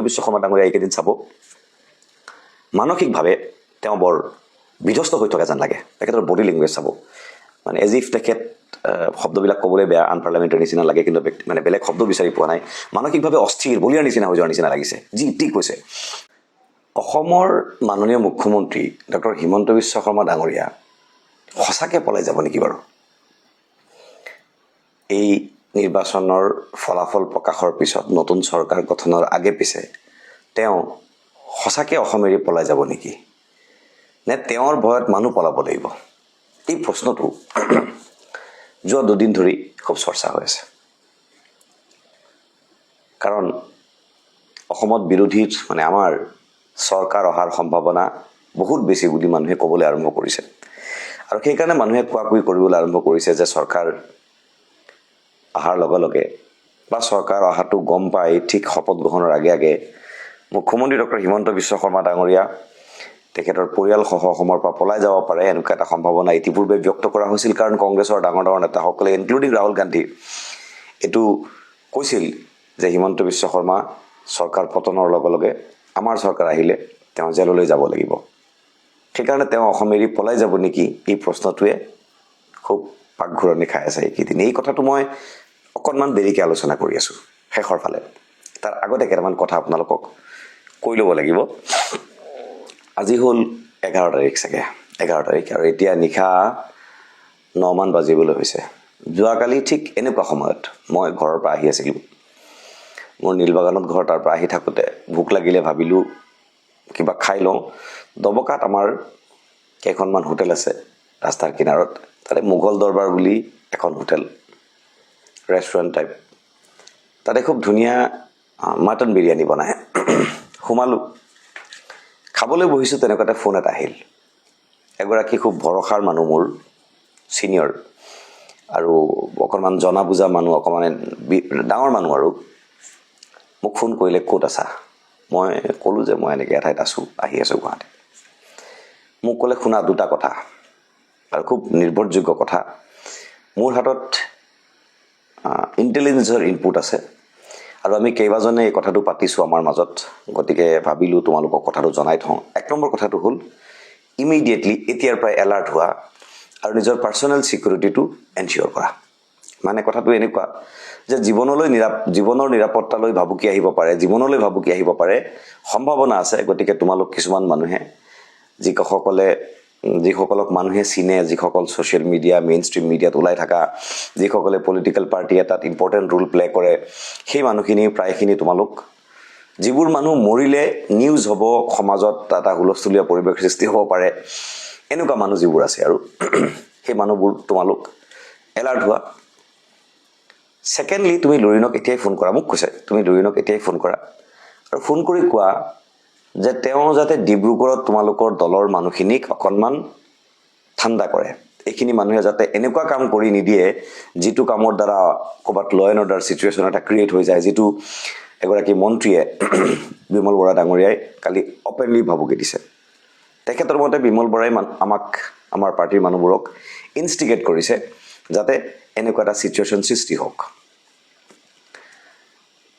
বিশ্ব শৰ্মা ডাঙৰীয়া এইকেইদিন চাব মানসিকভাৱে তেওঁ বৰ বিধ্বস্ত হৈ থকা যেন লাগে তেখেতৰ বডি লেংগুৱেজ চাব মানে এজ ইফ তেখেত শব্দবিলাক ক'বলৈ বেয়া আনপাৰ্লামেণ্টাৰী নিচিনা লাগে কিন্তু মানে বেলেগ শব্দ বিচাৰি পোৱা নাই মানসিকভাৱে অস্থিৰ বলিয়াৰ নিচিনা হৈ যোৱাৰ নিচিনা লাগিছে যি ঠিক কৈছে অসমৰ মাননীয় মুখ্যমন্ত্ৰী ডক্টৰ হিমন্ত বিশ্ব শৰ্মা ডাঙৰীয়া সঁচাকৈ পলাই যাব নেকি বাৰু এই নিৰ্বাচনৰ ফলাফল প্ৰকাশৰ পিছত নতুন চৰকাৰ গঠনৰ আগে পিছে তেওঁ সঁচাকৈ অসম এৰি পলাই যাব নেকি নে তেওঁৰ ভয়ত মানুহ পলাব লাগিব এই প্ৰশ্নটো যোৱা দুদিন ধৰি খুব চৰ্চা হৈ আছে কাৰণ অসমত বিৰোধীৰ মানে আমাৰ চৰকাৰ অহাৰ সম্ভাৱনা বহুত বেছি বুলি মানুহে ক'বলৈ আৰম্ভ কৰিছে আৰু সেইকাৰণে মানুহে কোৱাকুই কৰিবলৈ আৰম্ভ কৰিছে যে চৰকাৰ অহাৰ লগে লগে বা চৰকাৰ অহাটো গম পাই ঠিক শপত গ্ৰহণৰ আগে আগে মুখ্যমন্ত্ৰী ডক্টৰ হিমন্ত বিশ্ব শৰ্মা ডাঙৰীয়া তেখেতৰ পৰিয়ালসহ অসমৰ পৰা পলাই যাব পাৰে এনেকুৱা এটা সম্ভাৱনা ইতিপূৰ্বে ব্যক্ত কৰা হৈছিল কাৰণ কংগ্ৰেছৰ ডাঙৰ ডাঙৰ নেতাসকলে ইনক্লুডিং ৰাহুল গান্ধী এইটো কৈছিল যে হিমন্ত বিশ্ব শৰ্মা চৰকাৰ পতনৰ লগে লগে আমাৰ চৰকাৰ আহিলে তেওঁ জেললৈ যাব লাগিব সেইকাৰণে তেওঁ অসম এৰি পলাই যাব নেকি এই প্ৰশ্নটোৱে খুব পাকঘূৰণি খাই আছে এইকেইদিন এই কথাটো মই অকণমান দেৰিকৈ আলোচনা কৰি আছোঁ শেষৰ ফালে তাৰ আগতে কেইটামান কথা আপোনালোকক কৈ ল'ব লাগিব আজি হ'ল 11 তাৰিখ চাগে 11 তাৰিখ আৰু এতিয়া নিশা 9 মান বাজিবলৈ হৈছে যোৱাকালি ঠিক এনেকুৱা সময়ত মই ঘৰৰ পৰা আহি আছিলোঁ মোৰ নীলবাগানত ঘৰ তাৰ পৰা আহি থাকোঁতে ভোক লাগিলে ভাবিলোঁ কিবা খাই লওঁ দবকাত আমাৰ কেইখনমান হোটেল আছে ৰাস্তাৰ কিনাৰত তাতে মোগল দৰবাৰ বুলি এখন হোটেল ৰেষ্টুৰেণ্ট টাইপ তাতে খুব ধুনীয়া মাটন বিৰিয়ানী বনায় সোমালোঁ খাবলৈ বহিছোঁ তেনেকুৱাতে ফোন এটা আহিল এগৰাকী খুব ভৰসাৰ মানুহ মোৰ ছিনিয়ৰ আৰু অকণমান জনা বুজা মানুহ অকণমান ডাঙৰ মানুহ আৰু মোক ফোন কৰিলে ক'ত আছা মই ক'লোঁ যে মই এনেকৈ এঠাইত আছোঁ আহি আছোঁ গুৱাহাটী মোক ক'লে শুনা দুটা কথা আৰু খুব নিৰ্ভৰযোগ্য কথা মোৰ হাতত ইণ্টেলিজেন্সৰ ইনপুট আছে আৰু আমি কেইবাজনে এই কথাটো পাতিছোঁ আমাৰ মাজত গতিকে ভাবিলোঁ তোমালোকক কথাটো জনাই থওঁ এক নম্বৰ কথাটো হ'ল ইমিডিয়েটলি এতিয়াৰ পৰাই এলাৰ্ট হোৱা আৰু নিজৰ পাৰ্চনেল ছিকিউৰিটিটো এনচিয়'ৰ কৰা মানে কথাটো এনেকুৱা যে জীৱনৰ নিৰাপত্তালৈ ভাবুকি আহিব পাৰে জীৱনলৈ ভাবুকি আহিব পাৰে সম্ভাৱনা আছে গতিকে তোমালোক কিছুমান মানুহে যিসকলক মানুহে চিনে যিসকল ছ'চিয়েল মিডিয়া মেইন ষ্ট্ৰীম মিডিয়াত ওলাই থকা যিসকলে পলিটিকেল পাৰ্টি এটাত ইম্পৰ্টেণ্ট ৰোল প্লে কৰে সেই মানুহখিনি প্ৰায়খিনি তোমালোক যিবোৰ মানুহ মৰিলে নিউজ হ'ব সমাজত এটা হুলস্থুলীয়া পৰিৱেশ সৃষ্টি হ'ব পাৰে এনেকুৱা মানুহ যিবোৰ আছে আৰু সেই মানুহবোৰ তোমালোক এলাৰ্ট হোৱা ছেকেণ্ডলি তুমি লৰিণক এতিয়াই ফোন কৰা মোক কৈছে তুমি লৰিণক এতিয়াই ফোন কৰা আৰু ফোন কৰি কোৱা যে তেওঁ যাতে ডিব্ৰুগড়ত তোমালোকৰ দলৰ মানুহখিনিক অকণমান ঠাণ্ডা কৰে এইখিনি মানুহে যাতে এনেকুৱা কাম কৰি নিদিয়ে যিটো কামৰ দ্বাৰা ক'ৰবাত ল' এণ্ড অৰ্ডাৰ ছিটুৱেশ্যন এটা ক্ৰিয়েট হৈ যায় যিটো এগৰাকী মন্ত্ৰীয়ে বিমল বৰা ডাঙৰীয়াই কালি অপেনলি ভাবুকি দিছে তেখেতৰ মতে বিমল বৰাই আমাক আমাৰ পাৰ্টিৰ মানুহবোৰক ইনষ্টিগেট কৰিছে যাতে এনেকুৱা এটা ছিটুৱেশ্যন সৃষ্টি হওক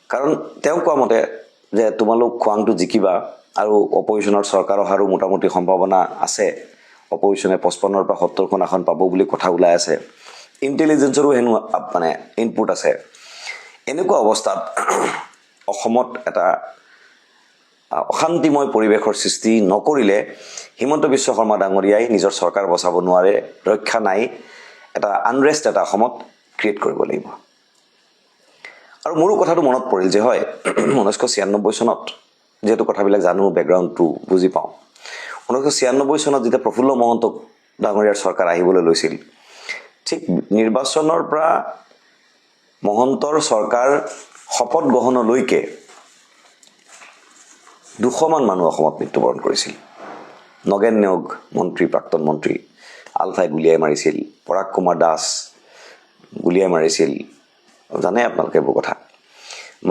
কাৰণ তেওঁ কোৱা মতে যে তোমালোক খোৱাংটো জিকিবা আৰু অপজিশ্যনৰ চৰকাৰ অহাৰো মোটামুটি সম্ভাৱনা আছে অপজিশ্যনে 55 পৰা 70খন আসন পাব বুলি কথা ওলাই আছে ইণ্টেলিজেন্সৰো হেনো মানে ইনপুট আছে এনেকুৱা অৱস্থাত অসমত এটা অশান্তিময় পৰিৱেশৰ সৃষ্টি নকৰিলে হিমন্ত বিশ্ব শৰ্মা ডাঙৰীয়াই নিজৰ চৰকাৰ বচাব নোৱাৰে ৰক্ষা নাই এটা আনৰেষ্ট এটা অসমত ক্ৰিয়েট কৰিব লাগিব আৰু মোৰো কথাটো মনত পৰিল যে হয় 1996 চনত যেহেতু কথাবিলাক জানো বেকগ্ৰাউণ্ডটো বুজি পাওঁ 1996 চনত যেতিয়া প্ৰফুল্ল মহন্ত ডাঙৰীয়াৰ চৰকাৰ আহিবলৈ লৈছিল ঠিক নিৰ্বাচনৰ পৰা মহন্তৰ চৰকাৰ শপত গ্ৰহণলৈকে 200 মান মানুহ অসমত মৃত্যুবৰণ কৰিছিল নগেন নেওগ মন্ত্ৰী প্ৰাক্তন মন্ত্ৰী আলফাই গুলিয়াই মাৰিছিল পৰাগ কুমাৰ দাস গুলিয়াই মাৰিছিল জানে আপোনালোকে এইবোৰ কথা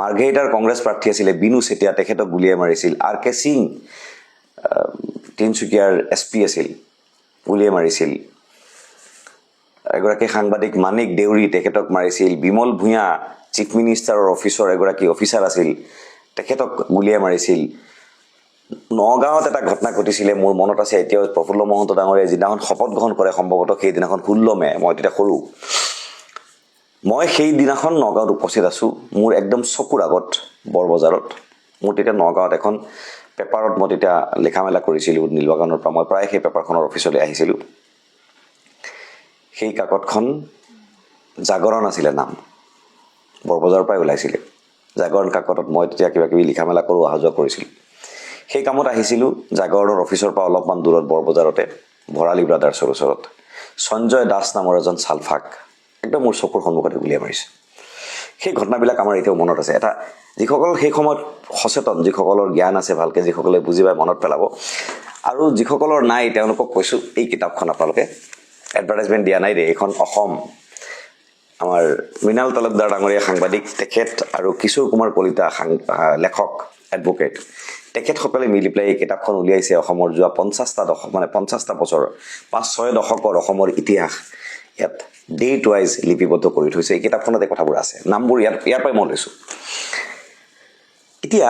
মাৰ্ঘেৰিটাৰ কংগ্ৰেছ প্ৰাৰ্থী আছিলে বিনু চেতিয়া তেখেতক গুলিয়াই মাৰিছিল আৰ কে সিং তিনচুকীয়াৰ SP আছিল গুলিয়াই মাৰিছিল এগৰাকী সাংবাদিক মানিক দেউৰী তেখেতক মাৰিছিল বিমল ভূঞা চিফ মিনিষ্টাৰৰ অফিচৰ এগৰাকী অফিচাৰ আছিল তেখেতক গুলীয়াই মাৰিছিল নগাঁৱত এটা ঘটনা ঘটিছিলে মোৰ মনত আছে এতিয়াও প্ৰফুল্ল মহন্ত ডাঙৰীয়াই যিদিনাখন শপত গ্ৰহণ কৰে সম্ভৱতঃ সেইদিনাখন 16 মে মই তেতিয়া সৰু মই সেইদিনাখন নগাঁৱত উপস্থিত আছো মোৰ একদম চকুৰ আগত বৰবজাৰত মোৰ তেতিয়া নগাঁৱত এখন পেপাৰত মই তেতিয়া লেখা মেলা কৰিছিলোঁ নীলবাগানৰ পৰা মই প্ৰায় সেই পেপাৰখনৰ অফিচলৈ আহিছিলোঁ সেই কাকতখন জাগৰণ আছিলে নাম বৰবজাৰৰ পৰাই ওলাইছিলে জাগৰণ কাকতত মই তেতিয়া কিবা কিবি লিখা মেলা কৰোঁ অহা যোৱা কৰিছিলোঁ সেই কামত আহিছিলোঁ জাগৰণৰ অফিচৰ পৰা অলপমান দূৰত বৰবজাৰতে ভৰালী ব্ৰাদাৰ্ছৰ ওচৰত সঞ্জয় দাস নামৰ এজন চালফাক একদম মোৰ চকুৰ সন্মুখতে গুলীয়াই মাৰিছে সেই ঘটনাবিলাক আমাৰ এতিয়াও মনত আছে এটা যিসকল সেই সময়ত সচেতন যিসকলৰ জ্ঞান আছে ভালকৈ যিসকলে বুজি পাই মনত পেলাব আৰু যিসকলৰ নাই তেওঁলোকক কৈছোঁ এই কিতাপখন আপোনালোকে এডভাৰটাইজমেণ্ট দিয়া নাই দেই এইখন অসম আমাৰ মৃণাল তালুকদাৰ ডাঙৰীয়া সাংবাদিক তেখেত আৰু কিশোৰ কুমাৰ কলিতা লেখক এডভোকেট তেখেতসকলে মিলি পেলাই এই কিতাপখন উলিয়াইছে অসমৰ যোৱা 50টা দশক মানে 50টা বছৰ 5-6 দশকৰ অসমৰ ইতিহাস ইয়াত ডেট ৱাইজ লিপিবদ্ধ কৰি থৈছে এই কিতাপখনত এই কথাবোৰ আছে নামবোৰ ইয়াৰ পৰাই মই লৈছোঁ এতিয়া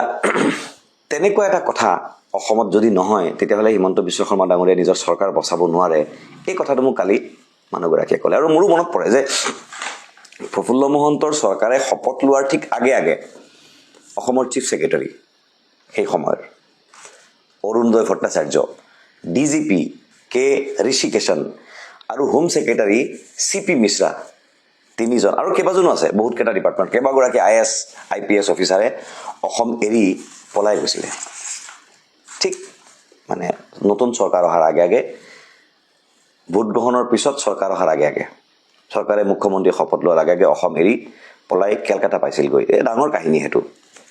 তেনেকুৱা এটা কথা অসমত যদি নহয় তেতিয়াহ'লে হিমন্ত বিশ্ব শৰ্মা ডাঙৰীয়াই নিজৰ চৰকাৰ বচাব নোৱাৰে এই কথাটো মোক কালি মানুহগৰাকীয়ে ক'লে আৰু মোৰো মনত পৰে যে প্ৰফুল্ল মহন্তৰ চৰকাৰে শপত লোৱাৰ ঠিক আগে আগে অসমৰ চিফ ছেক্ৰেটাৰী সেই সময়ৰ অৰুণোদয় ভট্টাচাৰ্য ডিজিপি কে ঋষিকেশন আৰু হোম ছেক্ৰেটাৰী CP মিশ্ৰা তিনিজন আৰু কেইবাজনো আছে বহুত কেইটা ডিপাৰ্টমেণ্ট কেইবাগৰাকী IAS IPS অফিচাৰে অসম এৰি পলাই গৈছিলে ঠিক মানে নতুন চৰকাৰ অহাৰ আগে আগে ভোট গ্ৰহণৰ পিছত চৰকাৰ অহাৰ আগে আগে চৰকাৰে মুখ্যমন্ত্ৰী শপত লোৱাৰ আগে আগে অসম এৰি পলাই কেলকাতা পাইছিলগৈ এই ডাঙৰ কাহিনী সেইটো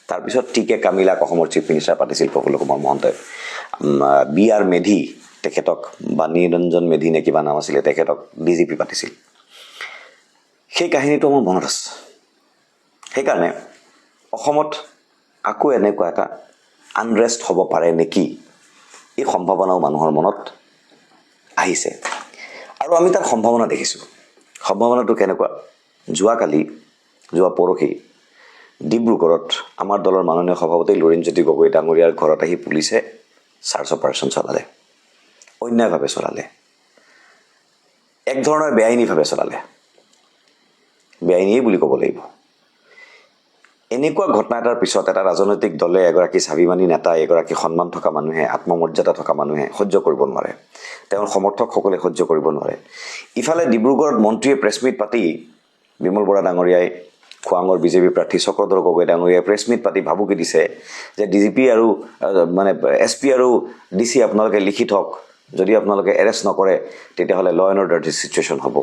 তাৰপিছত টিকে কামিলাক অসমৰ চিফ মিনিষ্টাৰ পাতিছিল প্ৰফুল্ল কুমাৰ মহন্তই BR মেধি তেখেতক বা নিৰঞ্জন মেধি নে কিবা নাম আছিলে তেখেতক DGP পাতিছিল সেই কাহিনীটো মোৰ মনত আছে সেইকাৰণে অসমত আকৌ এনেকুৱা এটা আনৰেষ্ট হ'ব পাৰে নেকি এই সম্ভাৱনাও মানুহৰ মনত আহিছে আৰু আমি তাৰ সম্ভাৱনা দেখিছোঁ সম্ভাৱনাটো কেনেকুৱা যোৱা পৰহি ডিব্ৰুগড়ত আমাৰ দলৰ মাননীয় সভাপতি লুৰিণজ্যোতি গগৈ ডাঙৰীয়াৰ ঘৰত আহি পুলিচে চাৰ্চ অপাৰেশ্যন চলালে অন্যায়ভাৱে চলালে এক ধৰণৰ বেআইনীভাৱে চলালে বেআইনীয়ে বুলি ক'ব লাগিব এনেকুৱা ঘটনা এটাৰ পিছত এটা ৰাজনৈতিক দলে এগৰাকী স্বাভিমানী নেতা এগৰাকী সন্মান থকা মানুহে আত্মমৰ্যাদা থকা মানুহে সহ্য কৰিব নোৱাৰে তেওঁৰ সমৰ্থকসকলে সহ্য কৰিব নোৱাৰে ইফালে ডিব্ৰুগড়ত মন্ত্ৰীয়ে প্ৰেছ মিট পাতি বিমল বৰা ডাঙৰীয়াই খোৱাঙৰ বিজেপি প্ৰাৰ্থী চক্ৰধৰ গগৈ ডাঙৰীয়াই প্ৰেছ মিট পাতি ভাবুকি দিছে যে DGP আৰু মানে SP আৰু DC আপোনালোকে লিখি থওক যদি আপোনালোকে এৰেষ্ট নকৰে তেতিয়াহ'লে ল এণ্ড অৰ্ডাৰ চিটুৱেশ্যন হ'ব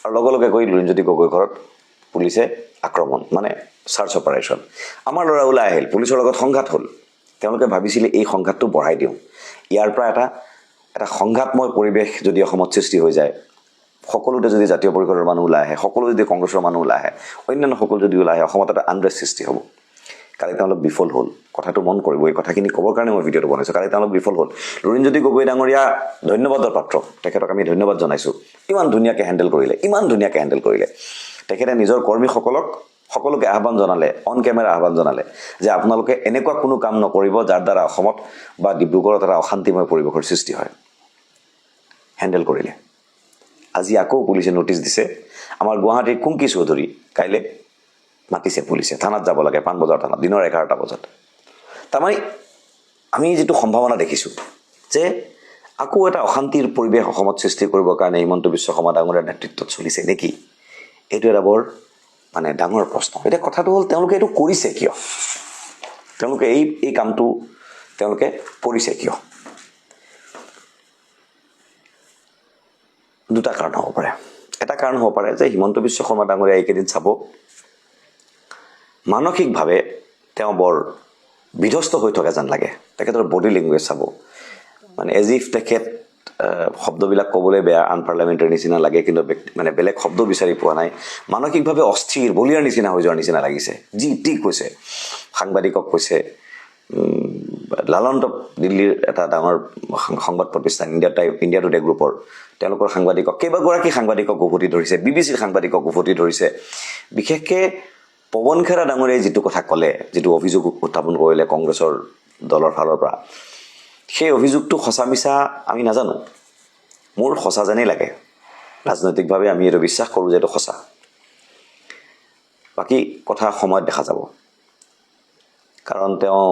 আৰু লগে লগে গৈ লুৰিণজ্যোতি গগৈ ঘৰত পুলিচে আক্ৰমণ মানে চাৰ্চ অপাৰেশ্যন আমাৰ ল'ৰা ওলাই আহিল পুলিচৰ লগত সংঘাত হ'ল তেওঁলোকে ভাবিছিলে এই সংঘাতটো বঢ়াই দিওঁ ইয়াৰ পৰা এটা সংঘাতময় পৰিৱেশ যদি অসমত সৃষ্টি হৈ যায় সকলোতে যদি জাতীয় পৰিষদৰ মানুহ ওলাই আহে সকলো যদি কংগ্ৰেছৰ মানুহ ওলাই আহে অন্যান্য সকলো যদি ওলাই আহে অসমত এটা আনৰেষ্ট সৃষ্টি হ'ব কালি তেওঁলোক বিফল হ'ল কথাটো মন কৰিব এই কথাখিনি ক'বৰ কাৰণে মই ভিডিঅ'টো বনাইছোঁ কালি তেওঁলোক বিফল হ'ল লুৰিণজ্যোতি গগৈ ডাঙৰীয়া ধন্যবাদৰ পাত্ৰ তেখেতক আমি ধন্যবাদ জনাইছোঁ ইমান ধুনীয়াকৈ হেণ্ডেল কৰিলে তেখেতে নিজৰ কৰ্মীসকলক সকলোকে আহ্বান জনালে অন কেমেৰা আহ্বান জনালে যে আপোনালোকে এনেকুৱা কোনো কাম নকৰিব যাৰ দ্বাৰা অসমত বা ডিব্ৰুগড়ত এটা অশান্তিময় পৰিৱেশৰ সৃষ্টি হয় হেণ্ডেল কৰিলে আজি আকৌ পুলিচে নটিচ দিছে আমাৰ গুৱাহাটীৰ কুংকি চৌধুৰী কাইলৈ মাতিছে পুলিচে থানাত যাব লাগে পাণবজাৰ থানাত দিনৰ 11টা বজাত তাৰমানে আমি যিটো সম্ভাৱনা দেখিছোঁ যে আকৌ এটা অশান্তিৰ পৰিৱেশ অসমত সৃষ্টি কৰিবৰ কাৰণে হিমন্ত বিশ্ব শৰ্মা ডাঙৰীয়াৰ নেতৃত্বত চলিছে নেকি এইটো এটা বৰ মানে ডাঙৰ প্ৰশ্ন এতিয়া কথাটো হ'ল তেওঁলোকে এইটো কৰিছে কিয় তেওঁলোকে এই কামটো তেওঁলোকে কৰিছে কিয় দুটা কাৰণ হ'ব পাৰে এটা কাৰণ হ'ব পাৰে যে হিমন্ত বিশ্ব শৰ্মা ডাঙৰীয়া এইকেইদিন চাব মানসিকভাৱে তেওঁ বৰ বিধ্বস্ত হৈ থকা যেন লাগে তেখেতৰ বডি লেংগুৱেজ চাব মানে এজ ইফ তেখেত শব্দবিলাক ক'বলৈ বেয়া আনপাৰ্লিয়ামেণ্টাৰী নিচিনা লাগে কিন্তু মানে বেলেগ শব্দ বিচাৰি পোৱা নাই মানসিকভাৱে অস্থিৰ বলিয়াৰ নিচিনা হৈ যোৱাৰ নিচিনা লাগিছে যি ঠিক কৈছে সাংবাদিকক কৈছে লালন্ত দিল্লীৰ এটা ডাঙৰ সংবাদ প্ৰতিষ্ঠান ইণ্ডিয়া টুডে গ্ৰুপৰ তেওঁলোকৰ সাংবাদিকক কেইবাগৰাকী সাংবাদিকক উভতি ধৰিছে BBC সাংবাদিকক উভতি ধৰিছে বিশেষকৈ পৱন খেৰা ডাঙৰীয়াই যিটো কথা ক'লে, যিটো অভিযোগ উত্থাপন কৰিলে কংগ্ৰেছৰ দলৰ ফালৰ পৰা, সেই অভিযোগটো সঁচা মিছা আমি নাজানো। মোৰ সঁচা যেনেই লাগে। ৰাজনৈতিকভাৱে আমি এইটো বিশ্বাস কৰোঁ যে এইটো সঁচা। বাকী কথা সময়ত দেখা যাব। কাৰণ তেওঁ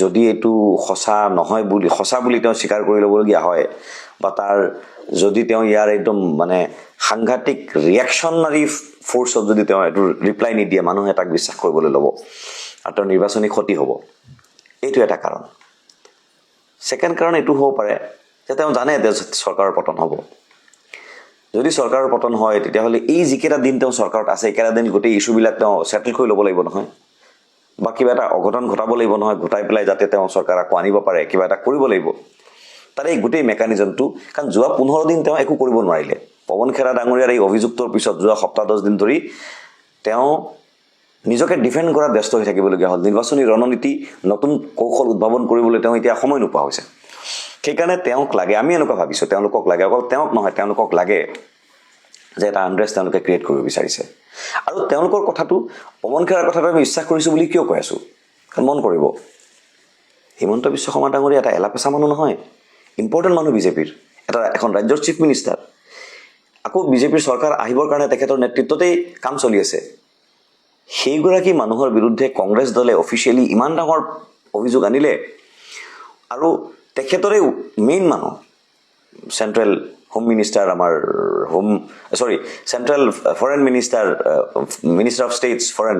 যদি এইটো সঁচা নহয় বুলি, সঁচা বুলি তেওঁ স্বীকাৰ কৰি ল'বলগীয়া হয়, বা তাৰ যদি তেওঁ ইয়াৰ একদম মানে সাংঘাতিক ৰিয়েকশ্যনাৰী ফ'ৰ্চত যদি তেওঁ এইটো ৰিপ্লাই নিদিয়ে, মানুহে তাক বিশ্বাস কৰিবলৈ ল'ব আৰু তেওঁৰ নিৰ্বাচনী ক্ষতি হ'ব। এইটো এটা কাৰণ। ছেকেণ্ড কাৰণ এইটো হ'ব পাৰে যে তেওঁ জানে যে চৰকাৰৰ পতন হ'ব। যদি চৰকাৰৰ পতন হয়, তেতিয়াহ'লে এই যিকেইটা দিন তেওঁ চৰকাৰত আছে, এইকেইটা দিন গোটেই ইছ্যুবিলাক তেওঁ ছেটেল কৰি ল'ব লাগিব নহয়, বা কিবা এটা অঘটন ঘটাব লাগিব নহয়, ঘটাই পেলাই যাতে তেওঁ চৰকাৰ আকৌ আনিব পাৰে, কিবা এটা কৰিব লাগিব। তাৰ এই গোটেই মেকানিজমটো, কাৰণ যোৱা 15 দিন তেওঁ একো কৰিব নোৱাৰিলে। পৱন খেৰা ডাঙৰীয়াৰ এই অভিযোগটোৰ পিছত যোৱা সপ্তাহ 10 দিন ধৰি তেওঁ নিজকে ডিফেণ্ড কৰাত ব্যস্ত হৈ থাকিবলগীয়া হ'ল। নিৰ্বাচনী ৰণনীতি, নতুন কৌশল উদ্ভাৱন কৰিবলৈ তেওঁ এতিয়া সময় নোপোৱা হৈছে। সেইকাৰণে তেওঁক লাগে, আমি এনেকুৱা ভাবিছোঁ, তেওঁলোকক লাগে, অকল তেওঁক নহয়, তেওঁলোকক লাগে যে এটা আনৰেষ্ট তেওঁলোকে ক্ৰিয়েট কৰিব বিচাৰিছে। আৰু তেওঁলোকৰ কথাটো, পৱন খেৰাৰ কথাটো আমি বিশ্বাস কৰিছোঁ বুলি কিয় কৈ আছোঁ? কাৰণ মন কৰিব, হিমন্ত বিশ্ব শৰ্মা ডাঙৰীয়া এটা এলাপেচা মানুহ নহয়, ইম্পৰ্টেণ্ট মানুহ বিজেপিৰ, এখন ৰাজ্যৰ চিফ মিনিষ্টাৰ। আকৌ বিজেপিৰ চৰকাৰ আহিবৰ কাৰণে তেখেতৰ নেতৃত্বতেই কাম চলি আছে। সেইগৰাকী মানুহৰ বিৰুদ্ধে কংগ্ৰেছ দলে অফিচিয়েলি ইমান ডাঙৰ অভিযোগ আনিলে, আৰু তেখেতৰে মেইন মানুহ, central home minister, central foreign minister, minister of states foreign,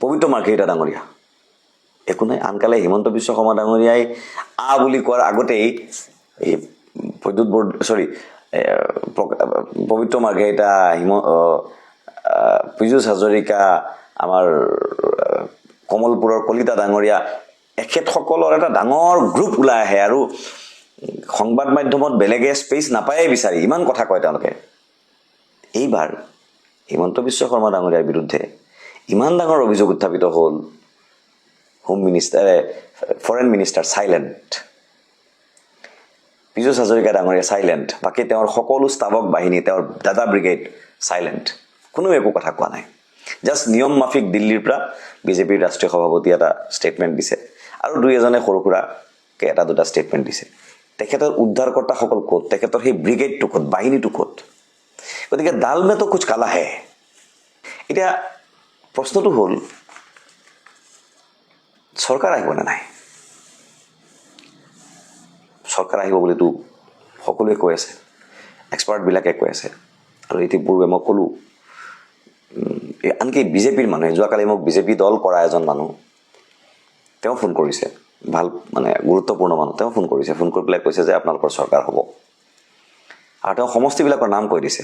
পবিত্ৰ মাৰ্ঘেৰিটা ডাঙৰীয়া। একো নাই, আনকালে হিমন্ত বিশ্ব শৰ্মা ডাঙৰীয়াই বুলি কোৱাৰ আগতেই এই পবিত্ৰ মাৰ্ঘেৰিটা, পীযুষ হাজৰিকা, আমাৰ কমলপুৰৰ কলিতা ডাঙৰীয়া, এখেতসকলৰ এটা ডাঙৰ গ্ৰুপ ওলাই আহে, আৰু সংবাদ মাধ্যমত বেলেগে স্পেচ নাপায়েই বিচাৰি, ইমান কথা কয় তেওঁলোকে। এইবাৰ হিমন্ত বিশ্ব শৰ্মা ডাঙৰীয়াৰ বিৰুদ্ধে ইমান ডাঙৰ অভিযোগ উত্থাপিত হ'ল, foreign minister silent, Piyush Hazarika ডাঙৰীয়া চাইলেণ্ট, বাকী তেওঁৰ সকলো স্তাৱক বাহিনী, তেওঁৰ দাদা ব্ৰিগেড চাইলেণ্ট, কোনো একো কথা কোৱা নাই। জাষ্ট নিয়ম মাফিক দিল্লীৰ পৰা বিজেপিৰ ৰাষ্ট্ৰীয় সভাপতি এটা ষ্টেটমেণ্ট দিছে, আৰু দুই এজনে সৰু সুৰাকৈ এটা দুটা ষ্টেটমেণ্ট দিছে। তেখেতৰ উদ্ধাৰকৰ্তাসকল ক'ত? তেখেতৰ সেই ব্ৰিগেডটো ক'ত? বাহিনীটো ক'ত? গতিকে ডাল মে তো কুছ কালা হে। এতিয়া প্ৰশ্নটো হ'ল, চৰকাৰ আহিবনে নাই? চৰকাৰ আহিব বুলিতো সকলোৱে কৈ আছে, এক্সপাৰ্টবিলাকে কৈ আছে, আৰু ইতিপূৰ্বে মই ক'লোঁ, আনকি বিজেপিৰ মানুহে, যোৱাকালি মোক বিজেপি দল কৰা এজন মানুহ, তেওঁ ফোন কৰিছে, ভাল মানে গুৰুত্বপূৰ্ণ মানুহ, তেওঁ ফোন কৰিছে, ফোন কৰি পেলাই কৈছে যে আপোনালোকৰ চৰকাৰ হ'ব, আৰু তেওঁ সমষ্টিবিলাকৰ নাম কৈ দিছে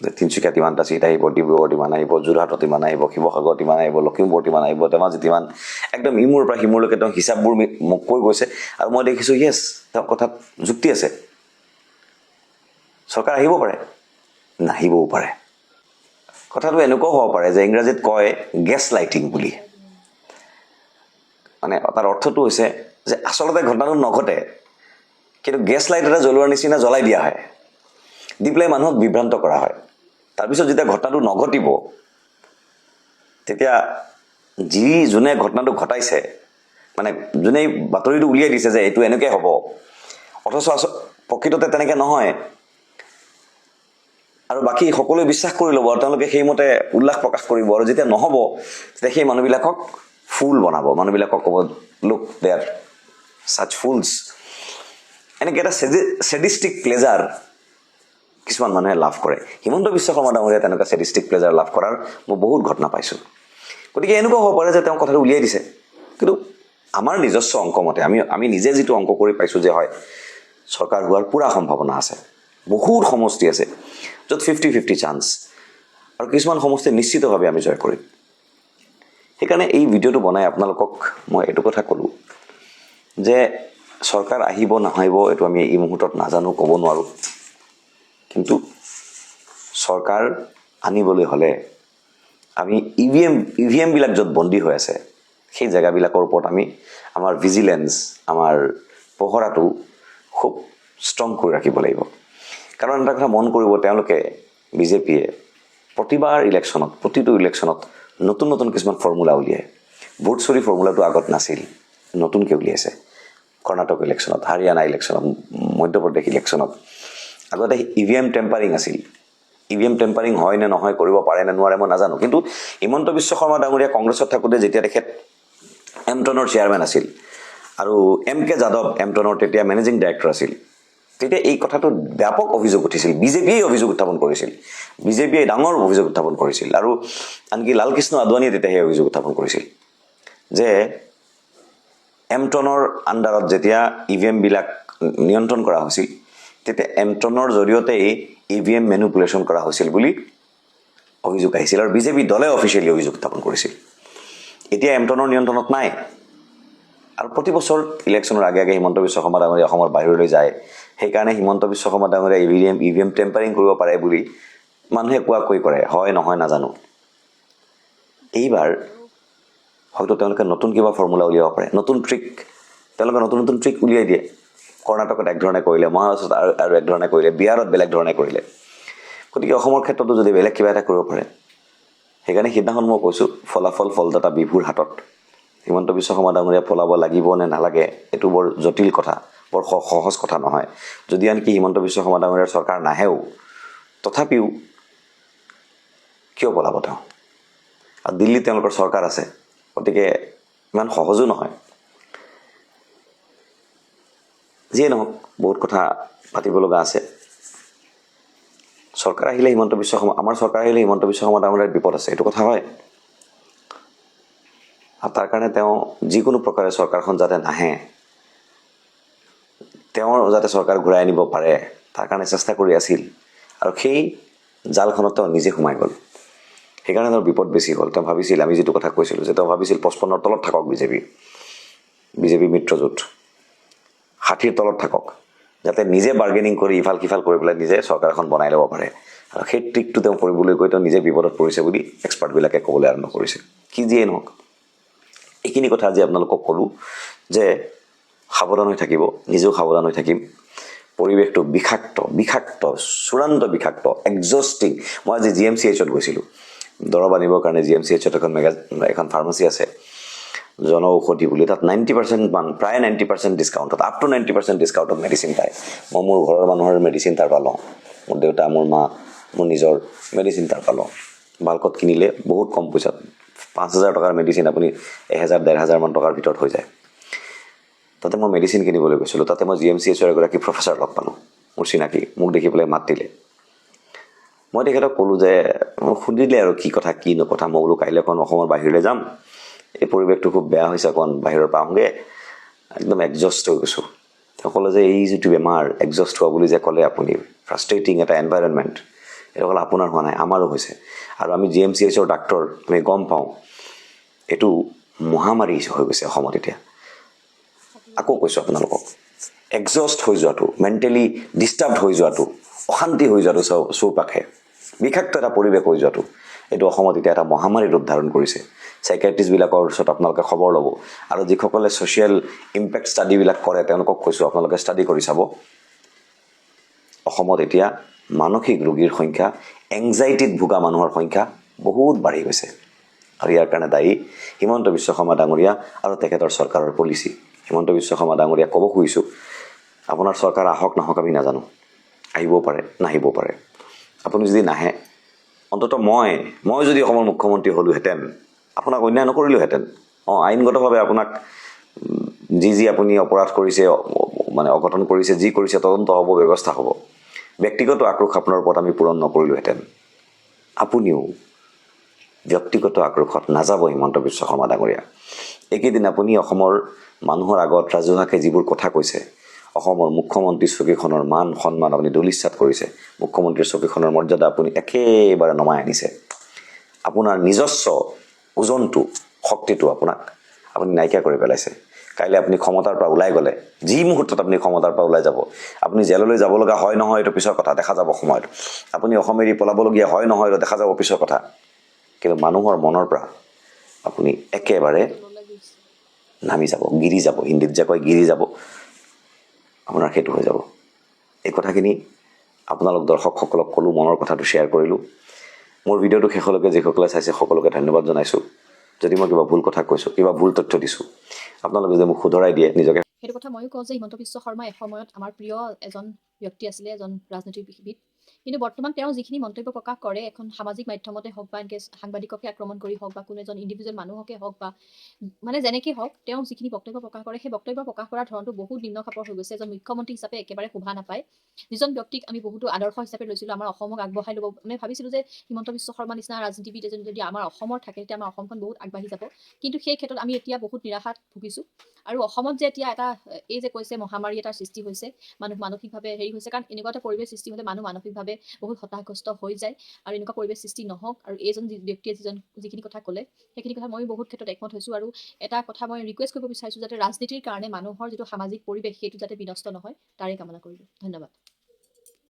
যে তিনিচুকীয়াত ইমানটা চিট আহিব, ডিব্ৰুগড়ত ইমান আহিব, যোৰহাটত ইমান আহিব, শিৱসাগৰত ইমান আহিব, লখিমপুৰত ইমান আহিব, ধেমাজিত ইমান, একদম ইমূৰৰ পৰা সিমূৰলৈকে তেওঁ হিচাপবোৰ মোক কৈ গৈছে, আৰু মই দেখিছোঁ য়েছ, তেওঁৰ কথাত যুক্তি আছে। চৰকাৰ আহিব পাৰে, নাহিবও পাৰে। কথাটো এনেকুৱাও হ'ব পাৰে যে ইংৰাজীত কয় গেছ লাইটিং বুলি, মানে তাৰ অৰ্থটো হৈছে যে আচলতে ঘটনাটো নঘটে, কিন্তু গেছ লাইট এটা জ্বলোৱাৰ নিচিনা জ্বলাই দিয়া হয়, দি পেলাই মানুহক বিভ্ৰান্ত কৰা হয়। তাৰপিছত যেতিয়া ঘটনাটো নঘটিব, তেতিয়া যোনে ঘটনাটো ঘটাইছে, মানে যোনে বাতৰিটো উলিয়াই দিছে যে এইটো এনেকৈ হ'ব, অথচ প্ৰকৃততে তেনেকৈ নহয়, আৰু বাকী সকলোৱে বিশ্বাস কৰি ল'ব, আৰু তেওঁলোকে সেইমতে উল্লাস প্ৰকাশ কৰিব, আৰু যেতিয়া নহ'ব তেতিয়া সেই মানুহবিলাকক ফুল বনাব, মানুহবিলাকক ক'ব লুক দে আৰ ছাচ ফুলছ। এনেকৈ এটা ছেডিষ্টিক প্লেজাৰ কিছুমান মানুহে লাভ কৰে। হিমন্ত বিশ্ব শৰ্মা ডাঙৰীয়াই তেনেকুৱা ছেডিষ্টিক প্লেজাৰ লাভ কৰাৰ মই বহুত ঘটনা পাইছোঁ। গতিকে এনেকুৱা হ'ব পাৰে যে তেওঁ কথাটো উলিয়াই দিছে, কিন্তু আমাৰ নিজস্ব অংকমতে আমি নিজে যিটো অংক কৰি পাইছোঁ যে হয়, চৰকাৰ হোৱাৰ পূৰা সম্ভাৱনা আছে, বহুত সমষ্টি আছে য'ত 50-50 চান্স, আৰু কিছুমান সমষ্টি নিশ্চিতভাৱে আমি জয় কৰিম। সেইকাৰণে এই ভিডিঅ'টো বনাই আপোনালোকক মই এইটো কথা ক'লোঁ যে চৰকাৰ আহিব নাহিব এইটো আমি এই মুহূৰ্তত নাজানো, ক'ব নোৱাৰোঁ, কিন্তু চৰকাৰ আনিবলৈ হ'লে আমি ইভিএমবিলাক য'ত বন্দী হৈ আছে, সেই জেগাবিলাকৰ ওপৰত আমাৰ ভিজিলেন্স, আমাৰ পহৰাটো খুব ষ্ট্ৰং কৰি ৰাখিব লাগিব। কাৰণ এটা কথা মন কৰিব, তেওঁলোকে বিজেপিয়ে প্ৰতিবাৰ ইলেকশ্যনত প্ৰতিটো ইলেকশ্যনত নতুন নতুন কিছুমান ফৰ্মুলা উলিয়ায় ভোট চুৰি ফৰ্মুলাটো আগত নাছিল নতুনকৈ উলিয়াইছে কৰ্ণাটক ইলেকশ্যনত হাৰিয়ানা ইলেকশ্যনত মধ্যপ্ৰদেশ ইলেকশ্যনত আগতে ইভিএম টেম্পাৰিং আছিল ইভিএম টেম্পাৰিং হয় নে নহয় কৰিব পাৰে নে নোৱাৰে মই নাজানো কিন্তু হিমন্ত বিশ্ব শৰ্মা ডাঙৰীয়া কংগ্ৰেছত থাকোঁতে যেতিয়া তেখেত এমটনৰ চেয়াৰমেন আছিল আৰু এম কে যাদৱ এমটনৰ তেতিয়া মেনেজিং ডাইৰেক্টৰ আছিল তেতিয়া এই কথাটো ব্যাপক অভিযোগ উঠিছিল বিজেপিয়ে অভিযোগ উত্থাপন কৰিছিল বিজেপিয়ে ডাঙৰ অভিযোগ উত্থাপন কৰিছিল আৰু আনকি লালকৃষ্ণ আদৱানীয়ে তেতিয়া সেই অভিযোগ উত্থাপন কৰিছিল যে এমটনৰ আণ্ডাৰত যেতিয়া ইভিএমবিলাক নিয়ন্ত্ৰণ কৰা হৈছিল তেতিয়া এমটনৰ জৰিয়তেই ইভিএম মেনুপুলেশ্যন কৰা হৈছিল বুলি অভিযোগ আহিছিল আৰু বিজেপি দলে অফিচিয়েলি অভিযোগ উত্থাপন কৰিছিল এতিয়া এমটনৰ নিয়ন্ত্ৰণত নাই আৰু প্ৰতি বছৰ ইলেকশ্যনৰ আগে আগে হিমন্ত বিশ্ব শৰ্মা ডাঙৰীয়া অসমৰ বাহিৰলৈ যায় সেইকাৰণে হিমন্ত বিশ্ব শৰ্মা ডাঙৰীয়া ইভিএম টেম্পাৰিং কৰিব পাৰে বুলি মানুহে কোৱাকৈ কৰে হয় নহয় নাজানো এইবাৰ হয়তো তেওঁলোকে নতুন কিবা ফৰ্মুলা উলিয়াব পাৰে নতুন ট্ৰিক তেওঁলোকে নতুন নতুন ট্ৰিক উলিয়াই দিয়ে কৰ্ণাটকত একধৰণে কৰিলে মহাৰাষ্ট্ৰত আৰু একধৰণে কৰিলে বিহাৰত বেলেগ ধৰণে কৰিলে গতিকে অসমৰ ক্ষেত্ৰতো যদি বেলেগ কিবা এটা কৰিব পাৰে সেইকাৰণে সিদিনাখন মই কৈছোঁ ফলদাতা বিভুৰ হাতত হিমন্ত বিশ্ব শৰ্মা ডাঙৰীয়া পলাব লাগিব নে নালাগে এইটো বৰ জটিল কথা বৰ সহজ কথা নহয় যদি আনকি হিমন্ত বিশ্ব শৰ্মা ডাঙৰীয়াৰ চৰকাৰ নাহেও তথাপিও কিয় পলাব তেওঁ আৰু দিল্লীত তেওঁলোকৰ চৰকাৰ আছে গতিকে ইমান সহজো নহয় যিয়ে নহওক বহুত কথা পাতিব লগা আছে চৰকাৰ আহিলে আমাৰ চৰকাৰ আহিলে হিমন্ত বিশ্ব শৰ্মা ডাঙৰীয়াৰ বিপদ আছে এইটো কথা হয় আৰু তাৰ কাৰণে তেওঁ যিকোনো প্ৰকাৰে চৰকাৰখন যাতে নাহে তেওঁৰ যাতে চৰকাৰ ঘূৰাই আনিব পাৰে তাৰ কাৰণে চেষ্টা কৰি আছিল আৰু সেই জালখনত তেওঁ নিজে সোমাই গ'ল সেইকাৰণে তেওঁৰ বিপদ বেছি হ'ল তেওঁ ভাবিছিল আমি যিটো কথা কৈছিলোঁ যে তেওঁ ভাবিছিল 55ৰ তলত থাকক বিজেপি মিত্ৰজোঁট 60ৰ তলত থাকক যাতে নিজে বাৰ্গেনিং কৰি ইফাল সিফাল কৰি পেলাই নিজে চৰকাৰ এখন বনাই ল'ব পাৰে আৰু সেই ট্ৰিকটো তেওঁ কৰিবলৈ গৈ তেওঁ নিজে বিপদত পৰিছে বুলি এক্সপাৰ্টবিলাকে ক'বলৈ আৰম্ভ কৰিছে কি যিয়ে নহওক এইখিনি কথা আজি আপোনালোকক ক'লোঁ যে সাৱধান হৈ থাকিব নিজেও সাৱধান হৈ থাকিম পৰিৱেশটো বিষাক্ত চূড়ান্ত বিষাক্ত এক্সজষ্টিং মই আজি GMCHত গৈছিলোঁ দৰৱ আনিবৰ কাৰণে GMCHত এখন ফাৰ্মাচী আছে জন ঔষধি বুলি তাত 90% প্ৰায় 90% ডিছকাউণ্টত আপ টু 90% ডিছকাউণ্টত মেডিচিন পায় মই মোৰ ঘৰৰ মানুহৰ মেডিচিন তাৰ পৰা লওঁ মোৰ দেউতা মোৰ মা মোৰ নিজৰ মেডিচিন তাৰ পৰা লওঁ বাল্কত কিনিলে বহুত কম পইচাত 5,000 টকাৰ মেডিচিন আপুনি 1,000-1,500 মান টকাৰ ভিতৰত হৈ যায় তাতে মই মেডিচিন কিনিবলৈ গৈছিলোঁ তাতে মই GMCHৰ এগৰাকী প্ৰফেচাৰ লগ পালোঁ মোৰ চিনাকি মোক দেখি পেলাই মাত দিলে মই তেখেতক ক'লোঁ যে মোক সুধিলে আৰু কি কথা মই বোলো কাইলৈ অকণ অসমৰ বাহিৰলৈ যাম এই পৰিৱেশটো খুব বেয়া হৈছে অকণ বাহিৰৰ পৰা আহোঁগৈ একদম এক্সজষ্ট হৈ গৈছোঁ তেওঁ ক'লে যে এই যিটো বেমাৰ এক্সজষ্ট হোৱা বুলি যে ক'লে আপুনি ফ্ৰাষ্ট্ৰেটিং এটা এনভাইৰনমেণ্ট এইটো অকল আপোনাৰ হোৱা নাই আমাৰো হৈছে আৰু আমি GMCHৰ ডাক্তৰ আমি গম পাওঁ এইটো মহামাৰী হৈ গৈছে অসমত এতিয়া আকৌ কৈছোঁ আপোনালোকক এক্সজষ্ট হৈ যোৱাটো মেণ্টেলি ডিষ্টাৰ্বড হৈ যোৱাটো অশান্তি হৈ যোৱাটো চৌপাশে বিষাক্ত এটা পৰিৱেশ হৈ যোৱাটো এইটো অসমত এতিয়া এটা মহামাৰীৰ ৰূপ ধাৰণ কৰিছে চাইকেট্ৰিষ্টবিলাকৰ ওচৰত আপোনালোকে খবৰ ল'ব আৰু যিসকলে ছ'চিয়েল ইম্পেক্ট ষ্টাডিবিলাক কৰে তেওঁলোকক কৈছোঁ আপোনালোকে ষ্টাডি কৰি চাব অসমত এতিয়া মানসিক ৰোগীৰ সংখ্যা এংজাইটিত ভোগা মানুহৰ সংখ্যা বহুত বাঢ়ি গৈছে আৰু ইয়াৰ কাৰণে দায়ী হিমন্ত বিশ্ব শৰ্মা ডাঙৰীয়া আৰু তেখেতৰ চৰকাৰৰ পলিচি হিমন্ত বিশ্ব শৰ্মা ডাঙৰীয়াক ক'ব খুজিছোঁ আপোনাৰ চৰকাৰ আহক নাহক আমি নাজানো আহিবও পাৰে নাহিবও পাৰে আপুনি যদি নাহে অন্ততঃ মই যদি অসমৰ মুখ্যমন্ত্ৰী হ'লোহেঁতেন আপোনাক অন্যায় নকৰিলোহেঁতেন আইনগতভাৱে আপোনাক যি আপুনি অপৰাধ কৰিছে মানে অঘটন কৰিছে যি কৰিছে তদন্ত হ'ব ব্যৱস্থা হ'ব ব্যক্তিগত আক্ৰোশ আপোনাৰ ওপৰত আমি পূৰণ নকৰিলোহেঁতেন আপুনিও ব্যক্তিগত আক্ৰোশত নাযাব হিমন্ত বিশ্ব শৰ্মা ডাঙৰীয়া এইকেইদিন আপুনি অসমৰ মানুহৰ আগত ৰাজহুৱাকৈ যিবোৰ কথা কৈছে অসমৰ মুখ্যমন্ত্ৰীৰ চকীখনৰ মান সন্মান আপুনি ধূলিসাৎ কৰিছে মুখ্যমন্ত্ৰীৰ চকীখনৰ মৰ্যাদা আপুনি একেবাৰে নমাই আনিছে আপোনাৰ নিজস্ব ওজনটো শক্তিটো আপুনি নাইকিয়া কৰি পেলাইছে কাইলৈ আপুনি ক্ষমতাৰ পৰা ওলাই গ'লে যি মুহূৰ্তত আপুনি ক্ষমতাৰ পৰা ওলাই যাব আপুনি জেললৈ যাব লগা হয় নহয় এইটো পিছৰ কথা দেখা যাব সময়ত আপুনি অসম এৰি পলাবলগীয়া হয় নহয় এইটো দেখা যাব পিছৰ কথা কিন্তু মানুহৰ মনৰ পৰা আপুনি একেবাৰে নামি যাব গিৰি যাব হিন্দীত যে কয় গিৰি যাব আপোনাৰ সেইটো হৈ যাব এই কথাখিনি আপোনালোক দৰ্শকসকলক ক'লোঁ মনৰ কথাটো শ্বেয়াৰ কৰিলোঁ মোৰ ভিডিঅ'টো শেষলৈকে যিসকলে চাইছে সকলোকে ধন্যবাদ জনাইছোঁ। যদি মই কিবা ভুল কথা কৈছোঁ, কিবা ভুল তথ্য দিছোঁ, আপোনালোকে যে মোক শুধৰাই দিয়ে নিজকে। সেইটো কথা ময়ো কওঁ যে হিমন্ত বিশ্ব শৰ্মা এসময়ত আমাৰ প্ৰিয় এজন ব্যক্তি আছিলে, এজন ৰাজনীতিবিদ। কিন্তু বৰ্তমান তেওঁ যিখিনি মন্তব্য প্ৰকাশ কৰে এখন সামাজিক মাধ্যমতে হওক বা এনেকৈ সাংবাদিককে আক্ৰমণ কৰি হওক বা কোনো এজন ইণ্ডিভিজুৱেল মানুহকে হওক বা মানে যেনেকৈ হওক, তেওঁ যিখিনি বক্তব্য প্ৰকাশ কৰে সেই বক্তব্য প্ৰকাশ কৰাৰ ধৰণটো বহুত নিম্ন খাপৰ হৈ গৈছে। এজন মুখ্যমন্ত্ৰী হিচাপে একেবাৰে শোভা নাপায়। যিজন ব্যক্তিক আমি বহুতো আদৰ্শ হিচাপে লৈছিলোঁ, আমাৰ অসমক আগবঢ়াই ল'ব, আমি ভাবিছিলোঁ যে হিমন্ত বিশ্ব শৰ্মা নিচিনা ৰাজনীতিবিদ এজন যদি আমাৰ অসমৰ থাকে তেতিয়া আমাৰ অসমখন বহুত আগবাঢ়ি যাব। কিন্তু সেই ক্ষেত্ৰত আমি এতিয়া বহুত নিৰাশাত ভুগিছোঁ। আৰু অসমত যে এতিয়া এটা এই যে কৈছে মহামাৰী এটাৰ সৃষ্টি হৈছে, মানুহ মানসিকভাৱে হেৰি হৈছে, কাৰণ এনেকুৱা এটা পৰিৱেশ সৃষ্টি হ'লে মানুহ মানসিকভাৱে বহুত হতাশগ্ৰস্ত হৈ যায়। আৰু এনেকুৱা পৰিৱেশ সৃষ্টি নহওক। আৰু এইজন ব্যক্তিয়ে যিখিনি কথা ক'লে সেইখিনি কথা মই বহুত ক্ষেত্ৰত একমত হৈছোঁ। আৰু এটা কথা মই ৰিকুৱেষ্ট কৰিব বিচাৰিছোঁ যাতে ৰাজনীতিৰ কাৰণে মানুহৰ যিটো সামাজিক পৰিৱেশ সেইটো যাতে বিনষ্ট নহয়, তাৰে কামনা কৰিলোঁ। ধন্যবাদ।